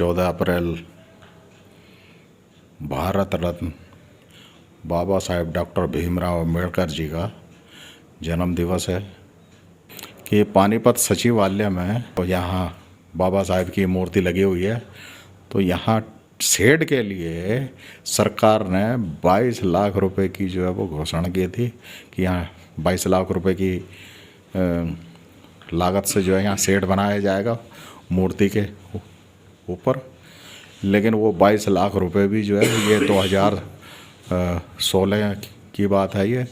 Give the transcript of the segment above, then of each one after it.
14 अप्रैल Bharat Ratna Baba Saheb doctor Bhimrao Ambedkar ji का जन्म दिवस है कि पानीपत सचिवालय में तो यहाँ बाबा साहेब की मूर्ति लगी हुई है। तो यहाँ शेड के लिए सरकार ने 22 लाख रुपए की जो है वो घोषणा की थी कि यहाँ 22 लाख रुपए की लागत से जो है यहाँ शेड बनाया जाएगा मूर्ति के ऊपर। लेकिन वो 22 लाख रुपए भी जो है ये 2016 की बात है ये,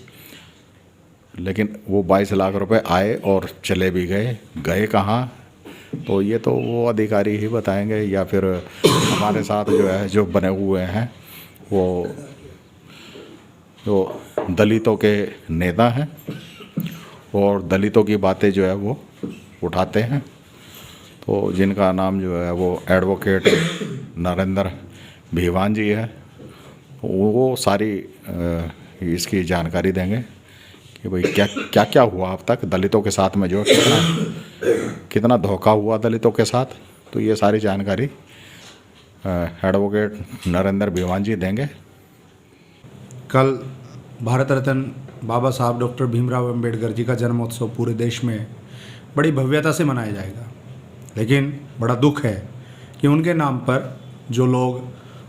लेकिन वो 22 लाख रुपए आए और चले भी गए कहाँ, तो ये तो वो अधिकारी ही बताएंगे या फिर हमारे साथ जो है जो बने हुए हैं वो जो दलितों के नेता हैं और दलितों की बातें जो है वो उठाते हैं। तो जिनका नाम जो है वो एडवोकेट नरेंद्र भीवान जी है, वो सारी इसकी जानकारी देंगे कि भाई क्या क्या हुआ अब तक दलितों के साथ में, जो कितना धोखा हुआ दलितों के साथ। तो ये सारी जानकारी एडवोकेट नरेंद्र भीवान जी देंगे। कल भारत रत्न बाबा साहब डॉक्टर भीमराव अम्बेडकर जी का जन्मोत्सव पूरे देश में बड़ी भव्यता से मनाया जाएगा, लेकिन बड़ा दुख है कि उनके नाम पर जो लोग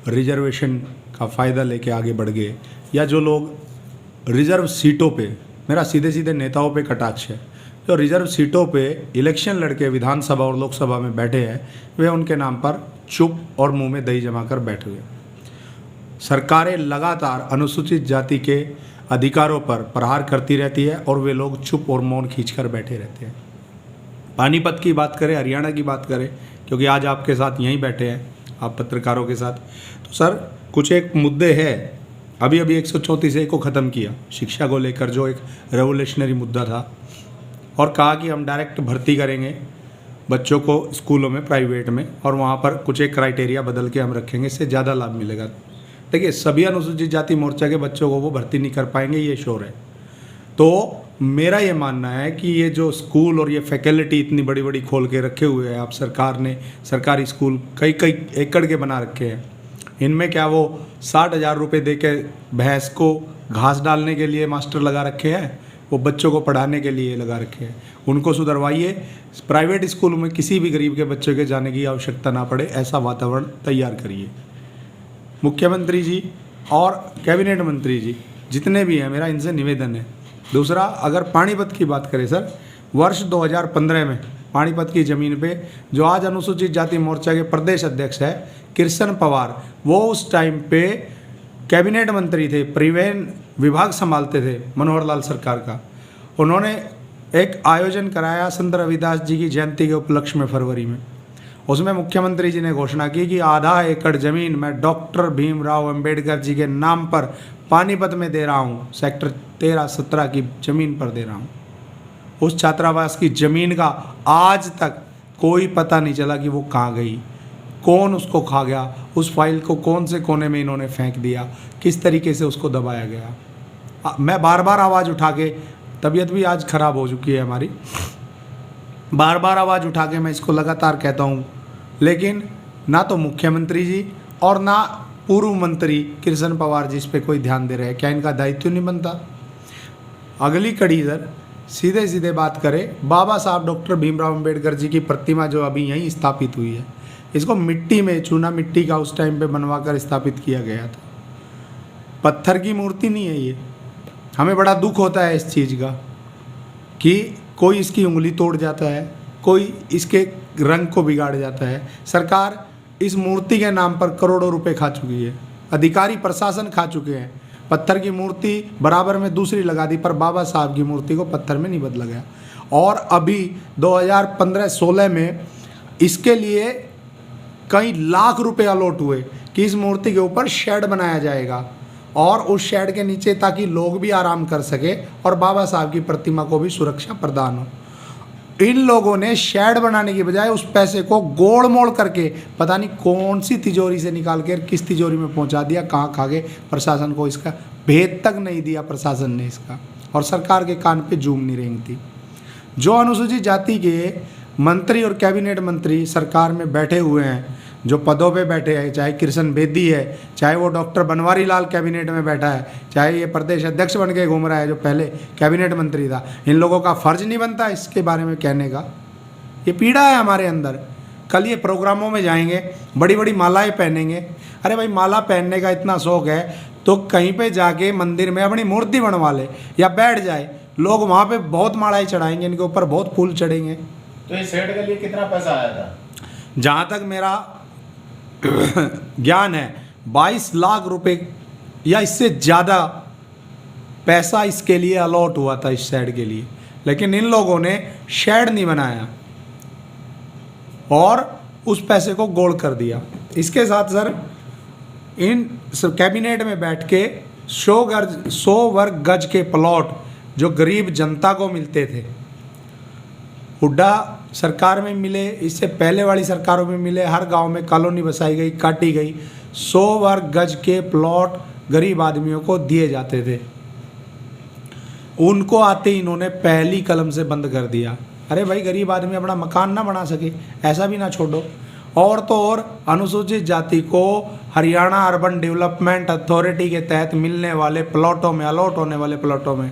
रिजर्वेशन का फ़ायदा लेके आगे बढ़ गए या जो लोग रिजर्व सीटों पे, मेरा सीधे सीधे नेताओं पे कटाक्ष है, जो रिजर्व सीटों पे इलेक्शन लड़के विधानसभा और लोकसभा में बैठे हैं, वे उनके नाम पर चुप और मुंह में दही जमा कर बैठे हुए। सरकारें लगातार अनुसूचित जाति के अधिकारों पर प्रहार करती रहती है और वे लोग चुप और मौन खींचकर बैठे रहते हैं। पानीपत की बात करें, हरियाणा की बात करें, क्योंकि आज आपके साथ यहीं बैठे हैं आप पत्रकारों के साथ, तो सर कुछ एक मुद्दे हैं। अभी 134A को ख़त्म किया शिक्षा को लेकर, जो एक रेवोल्यूशनरी मुद्दा था, और कहा कि हम डायरेक्ट भर्ती करेंगे बच्चों को स्कूलों में प्राइवेट में, और वहाँ पर कुछ एक क्राइटेरिया बदल के हम रखेंगे, इससे ज़्यादा लाभ मिलेगा। देखिए, सभी अनुसूचित जाति मोर्चा के बच्चों को वो भर्ती नहीं कर पाएंगे, ये श्योर है। तो मेरा ये मानना है कि ये जो स्कूल और ये फैकल्टी इतनी बड़ी बड़ी खोल के रखे हुए हैं आप, सरकार ने सरकारी स्कूल कई एकड़ के बना रखे हैं, इनमें क्या वो 60,000 रुपये दे के भैंस को घास डालने के लिए मास्टर लगा रखे हैं, वो बच्चों को पढ़ाने के लिए लगा रखे हैं। उनको सुधरवाइए, प्राइवेट स्कूल में किसी भी गरीब के बच्चे के जाने की आवश्यकता ना पड़े, ऐसा वातावरण तैयार करिए। मुख्यमंत्री जी और कैबिनेट मंत्री जी जितने भी हैं, मेरा इनसे निवेदन है। दूसरा, अगर पानीपत की बात करें सर, वर्ष 2015 में पानीपत की ज़मीन पे जो आज अनुसूचित जाति मोर्चा के प्रदेश अध्यक्ष है कृष्ण पवार, वो उस टाइम पे कैबिनेट मंत्री थे, परिवहन विभाग संभालते थे मनोहर लाल सरकार का। उन्होंने एक आयोजन कराया संत रविदास जी की जयंती के उपलक्ष्य में फरवरी में। उसमें मुख्यमंत्री जी ने घोषणा की कि आधा एकड़ ज़मीन मैं डॉक्टर भीमराव अम्बेडकर जी के नाम पर पानीपत में दे रहा हूँ, सेक्टर 13-17 की ज़मीन पर दे रहा हूँ। उस छात्रावास की ज़मीन का आज तक कोई पता नहीं चला कि वो कहाँ गई, कौन उसको खा गया, उस फाइल को कौन से कोने में इन्होंने फेंक दिया, किस तरीके से उसको दबाया गया। मैं बार बार आवाज़ उठा के, तबीयत भी आज ख़राब हो चुकी है हमारी, बार बार आवाज़ उठा के मैं इसको लगातार कहता हूँ, लेकिन ना तो मुख्यमंत्री जी और ना पूर्व मंत्री कृष्ण पवार जी इस पर कोई ध्यान दे रहे हैं। क्या इनका दायित्व नहीं बनता? अगली कड़ी इधर सीधे सीधे बात करें, बाबा साहब डॉक्टर भीमराव अम्बेडकर जी की प्रतिमा जो अभी यहीं स्थापित हुई है, इसको मिट्टी में, चूना मिट्टी का उस टाइम पे बनवा कर स्थापित किया गया था, पत्थर की मूर्ति नहीं है ये। हमें बड़ा दुख होता है इस चीज़ का कि कोई इसकी उंगली तोड़ जाता है, कोई इसके रंग को बिगाड़ जाता है। सरकार इस मूर्ति के नाम पर करोड़ों रुपए खा चुकी है, अधिकारी प्रशासन खा चुके हैं। पत्थर की मूर्ति बराबर में दूसरी लगा दी, पर बाबा साहब की मूर्ति को पत्थर में नहीं बदला गया। और अभी 2015-16 में इसके लिए कई लाख रुपए अलॉट हुए कि इस मूर्ति के ऊपर शेड बनाया जाएगा, और उस शेड के नीचे ताकि लोग भी आराम कर सके और बाबा साहब की प्रतिमा को भी सुरक्षा प्रदान हो। इन लोगों ने शेड बनाने की बजाय उस पैसे को गोड़ मोड़ करके पता नहीं कौन सी तिजोरी से निकाल कर किस तिजोरी में पहुंचा दिया, कहाँ खा गए। प्रशासन को इसका भेद तक नहीं दिया प्रशासन ने इसका, और सरकार के कान पे जूम नहीं रेंगती। जो अनुसूचित जाति के मंत्री और कैबिनेट मंत्री सरकार में बैठे हुए हैं, जो पदों पे बैठे हैं, चाहे कृष्ण बेदी है, चाहे वो डॉक्टर बनवारी लाल कैबिनेट में बैठा है, चाहे ये प्रदेश अध्यक्ष बन के घूम रहा है जो पहले कैबिनेट मंत्री था, इन लोगों का फर्ज नहीं बनता इसके बारे में कहने का? ये पीड़ा है हमारे अंदर। कल ये प्रोग्रामों में जाएंगे, बड़ी बड़ी मालाएं पहनेंगे। अरे भाई, माला पहनने का इतना शौक है तो कहीं पे जाके मंदिर में अपनी मूर्ति बनवा ले या बैठ जाए, लोग वहाँ पे बहुत मालाएं चढ़ाएंगे, इनके ऊपर बहुत फूल चढ़ेंगे। तो इस सेट के लिए कितना पैसा आया था? जहाँ तक मेरा ज्ञान है 22 लाख रुपए या इससे ज़्यादा पैसा इसके लिए अलॉट हुआ था, इस शेड के लिए। लेकिन इन लोगों ने शेड नहीं बनाया और उस पैसे को गोल कर दिया। इसके साथ सर इन कैबिनेट में बैठ के 100 वर्ग गज के प्लॉट जो गरीब जनता को मिलते थे, हुड्डा सरकार में मिले, इससे पहले वाली सरकारों में मिले, हर गांव में कॉलोनी बसाई गई, काटी गई, 100 वर्ग गज के प्लॉट गरीब आदमियों को दिए जाते थे। उनको आते ही इन्होंने पहली कलम से बंद कर दिया। अरे भाई, गरीब आदमी अपना मकान ना बना सके, ऐसा भी ना छोड़ो। और तो और अनुसूचित जाति को हरियाणा अर्बन डेवलपमेंट अथॉरिटी के तहत मिलने वाले प्लॉटों में, अलॉट होने वाले प्लॉटों में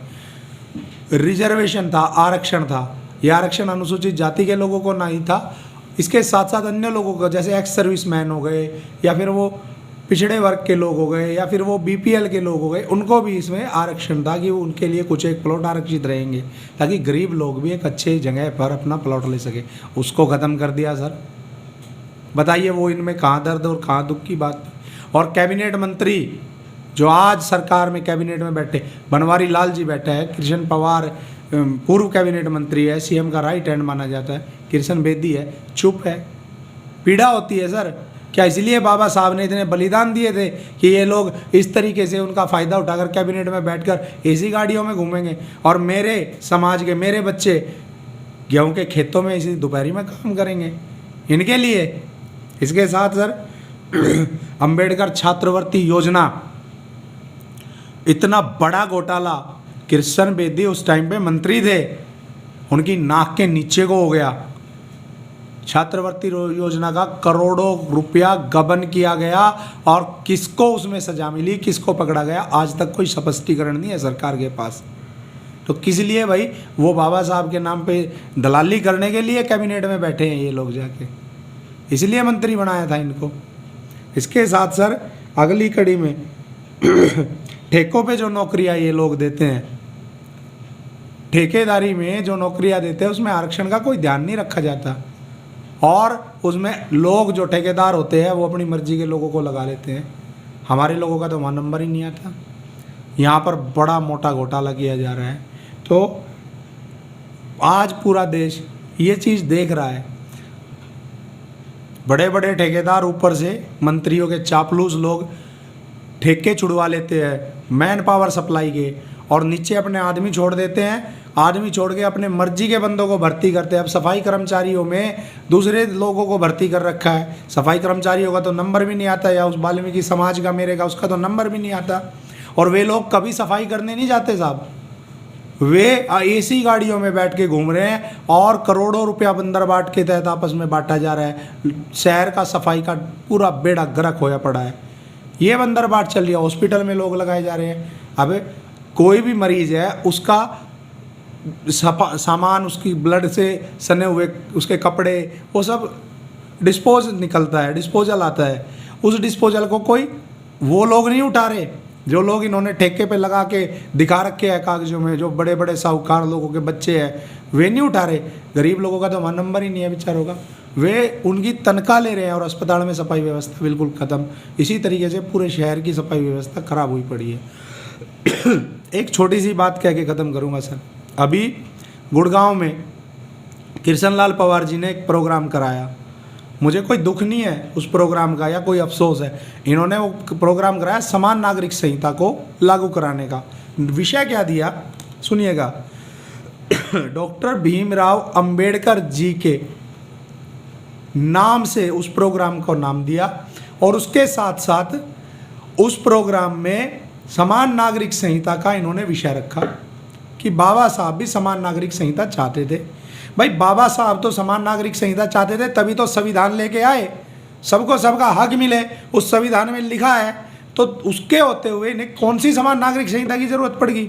रिजर्वेशन था, आरक्षण था। यह आरक्षण अनुसूचित जाति के लोगों को नहीं था, इसके साथ साथ अन्य लोगों को, जैसे एक्स सर्विसमैन हो गए या फिर वो पिछड़े वर्ग के लोग हो गए या फिर वो बीपीएल के लोग हो गए, उनको भी इसमें आरक्षण था कि वो उनके लिए कुछ एक प्लॉट आरक्षित रहेंगे ताकि गरीब लोग भी एक अच्छे जगह पर अपना प्लॉट ले सके। उसको ख़त्म कर दिया सर। बताइए वो इनमें कहाँ दर्द और कहाँ दुख की बात। और कैबिनेट मंत्री जो आज सरकार में कैबिनेट में बैठे, बनवारी लाल जी बैठा है, कृष्ण पवार पूर्व कैबिनेट मंत्री है, सीएम का राइट हैंड माना जाता है, कृष्ण बेदी है, चुप है। पीड़ा होती है सर। क्या इसलिए बाबा साहब ने इतने बलिदान दिए थे कि ये लोग इस तरीके से उनका फ़ायदा उठाकर कैबिनेट में बैठकर एसी गाड़ियों में घूमेंगे और मेरे समाज के मेरे बच्चे गेहूं के खेतों में इसी दोपहरी में काम करेंगे? इनके लिए। इसके साथ सर अंबेडकर छात्रवृत्ति योजना, इतना बड़ा घोटाला, कृष्ण बेदी उस टाइम पे मंत्री थे, उनकी नाक के नीचे को हो गया। छात्रवृत्ति योजना का करोड़ों रुपया गबन किया गया और किसको उसमें सजा मिली, किसको पकड़ा गया, आज तक कोई स्पष्टीकरण नहीं है सरकार के पास। तो किस लिए भाई? वो बाबा साहब के नाम पे दलाली करने के लिए कैबिनेट में बैठे हैं ये लोग जाके, इसलिए मंत्री बनाया था इनको। इसके साथ सर अगली कड़ी में ठेकों पे जो नौकरियां ये लोग देते हैं, ठेकेदारी में जो नौकरियां देते हैं उसमें आरक्षण का कोई ध्यान नहीं रखा जाता और उसमें लोग जो ठेकेदार होते हैं वो अपनी मर्जी के लोगों को लगा लेते हैं। हमारे लोगों का तो वहाँ नंबर ही नहीं आता। यहाँ पर बड़ा मोटा घोटाला किया जा रहा है। तो आज पूरा देश ये चीज़ देख रहा है। बड़े बड़े ठेकेदार ऊपर से मंत्रियों के चापलूस लोग ठेके छुड़वा लेते हैं मैन पावर सप्लाई के, और नीचे अपने आदमी छोड़ देते हैं। आदमी छोड़ के अपने मर्जी के बंदों को भर्ती करते हैं। अब सफाई कर्मचारियों में दूसरे लोगों को भर्ती कर रखा है। सफाई कर्मचारियों का तो नंबर भी नहीं आता, या उस वाल्मीकि समाज का मेरे का उसका तो नंबर भी नहीं आता। और वे लोग कभी सफाई करने नहीं जाते साहब, वे एसी गाड़ियों में बैठ के घूम रहे हैं और करोड़ों रुपया बंदर बाट के तहत आपस में बांटा जा रहा है। शहर का सफाई का पूरा बेड़ा गर्क होया पड़ा है। ये बंदर बाट चल रही है। हॉस्पिटल में लोग लगाए जा रहे हैं। अब कोई भी मरीज है उसका सामान, उसकी ब्लड से सने हुए उसके कपड़े, वो सब डिस्पोज निकलता है, डिस्पोजल आता है। उस डिस्पोजल को कोई वो लोग नहीं उठा रहे जो लोग इन्होंने ठेके पे लगा के दिखा रखे हैं कागजों में, जो बड़े बड़े साहूकार लोगों के बच्चे हैं, वे नहीं उठा रहे। गरीब लोगों का तो वहाँ नंबर ही नहीं है बेचारों का। वे उनकी तनख्वाह ले रहे हैं और अस्पताल में सफाई व्यवस्था बिल्कुल ख़त्म। इसी तरीके से पूरे शहर की सफाई व्यवस्था खराब हुई पड़ी है। एक छोटी सी बात कह के ख़त्म करूँगा सर। अभी गुड़गांव में कृष्णलाल पवार जी ने एक प्रोग्राम कराया। मुझे कोई दुख नहीं है उस प्रोग्राम का या कोई अफसोस है। इन्होंने वो प्रोग्राम कराया समान नागरिक संहिता को लागू कराने का। विषय क्या दिया सुनिएगा। डॉक्टर भीमराव अंबेडकर जी के नाम से उस प्रोग्राम को नाम दिया और उसके साथ साथ उस प्रोग्राम में समान नागरिक संहिता का इन्होंने विषय रखा कि बाबा साहब भी समान नागरिक संहिता चाहते थे। भाई बाबा साहब तो समान नागरिक संहिता चाहते थे, तभी तो संविधान लेके आए। सबको सबका हक मिले, उस संविधान में लिखा है, तो उसके होते हुए इन्हें कौन सी समान नागरिक संहिता की जरूरत पड़ेगी?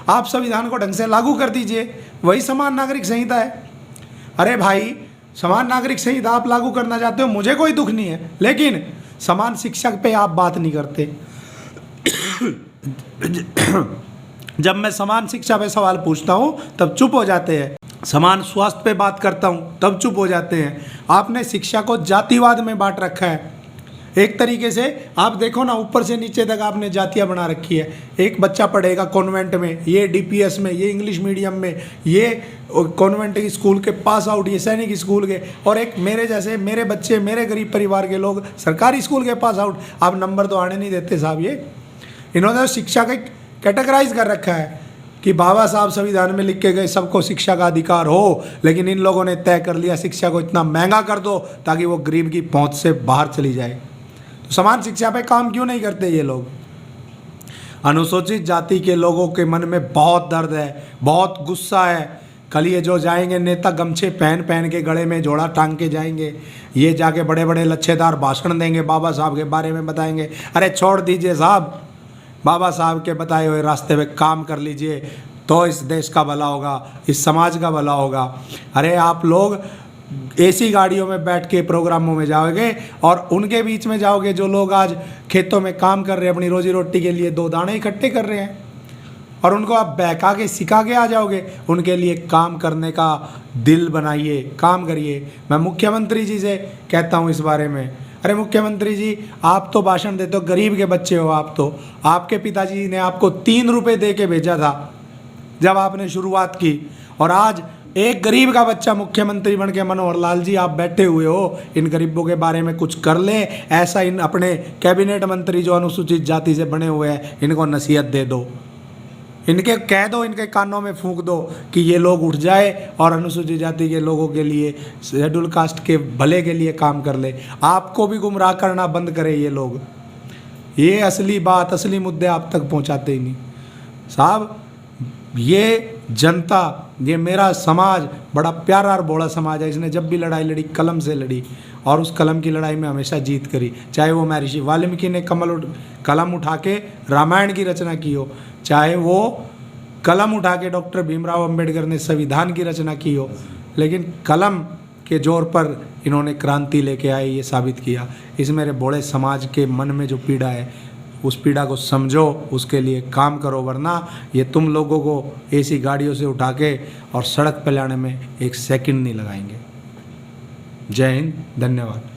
आप संविधान को ढंग से लागू कर दीजिए, वही समान नागरिक संहिता है। अरे भाई, समान नागरिक संहिता आप लागू करना चाहते हो, मुझे कोई दुख नहीं है, लेकिन समान शिक्षा पे आप बात नहीं करते। जब मैं समान शिक्षा पे सवाल पूछता हूँ तब चुप हो जाते हैं, समान स्वास्थ्य पे बात करता हूँ तब चुप हो जाते हैं। आपने शिक्षा को जातिवाद में बांट रखा है। एक तरीके से आप देखो ना, ऊपर से नीचे तक आपने जातियाँ बना रखी है। एक बच्चा पढ़ेगा कॉन्वेंट में, ये डीपीएस में, ये इंग्लिश मीडियम में, ये कॉन्वेंट की स्कूल के पास आउट, ये सैनिक स्कूल के, और एक मेरे जैसे, मेरे बच्चे, मेरे गरीब परिवार के लोग सरकारी स्कूल के पास आउट। आप नंबर तो आने नहीं देते साहब। ये इन्होंने शिक्षा का कैटेगराइज कर रखा है कि बाबा साहब संविधान में लिख के गए सबको शिक्षा का अधिकार हो, लेकिन इन लोगों ने तय कर लिया शिक्षा को इतना महंगा कर दो ताकि वो गरीब की पहुंच से बाहर चली जाए। तो समान शिक्षा पे काम क्यों नहीं करते ये लोग? अनुसूचित जाति के लोगों के मन में बहुत दर्द है, बहुत गुस्सा है। कल ये जो जाएंगे नेता, गमछे पहन पहन के, गले में जोड़ा टांग के जाएंगे, ये जाके बड़े बड़े लच्छेदार भाषण देंगे, बाबा साहब के बारे में बताएंगे। अरे छोड़ दीजिए साहब, बाबा साहब के बताए हुए रास्ते पे काम कर लीजिए, तो इस देश का भला होगा, इस समाज का भला होगा। अरे आप लोग एसी गाड़ियों में बैठ के प्रोग्रामों में जाओगे और उनके बीच में जाओगे जो लोग आज खेतों में काम कर रहे हैं, अपनी रोजी रोटी के लिए 2 दाने इकट्ठे कर रहे हैं, और उनको आप बहका के सिखा के आ जाओगे। उनके लिए काम करने का दिल बनाइए, काम करिए। मैं मुख्यमंत्री जी से कहता हूँ इस बारे में, अरे मुख्यमंत्री जी, आप तो भाषण देते हो, गरीब के बच्चे हो आप तो। आपके पिताजी ने आपको 3 रुपये दे के भेजा था जब आपने शुरुआत की, और आज एक गरीब का बच्चा मुख्यमंत्री बन के, मनोहर लाल जी आप बैठे हुए हो, इन गरीबों के बारे में कुछ कर ले। ऐसा इन अपने कैबिनेट मंत्री जो अनुसूचित जाति से बने हुए हैं, इनको नसीहत दे दो, इनके कह दो, इनके कानों में फूंक दो कि ये लोग उठ जाए और अनुसूचित जाति के लोगों के लिए, शेड्यूल कास्ट के भले के लिए काम कर ले। आपको भी गुमराह करना बंद करे ये लोग। ये असली बात, असली मुद्दे आप तक पहुंचाते ही नहीं साहब। ये जनता, ये मेरा समाज बड़ा प्यारा और बोला समाज है। इसने जब भी लड़ाई लड़ी, कलम से लड़ी, और उस कलम की लड़ाई में हमेशा जीत करी। चाहे वो महर्षि वाल्मीकि ने कलम उठा के रामायण की रचना की हो, चाहे वो कलम उठा के डॉक्टर भीमराव अंबेडकर ने संविधान की रचना की हो, लेकिन कलम के जोर पर इन्होंने क्रांति लेके आए, ये साबित किया। इस मेरे बोले समाज के मन में जो पीड़ा है, उस पीड़ा को समझो, उसके लिए काम करो, वरना ये तुम लोगों को ऐसी गाड़ियों से उठा के और सड़क पर लाने में 1 सेकंड नहीं लगाएंगे। जय हिंद, धन्यवाद।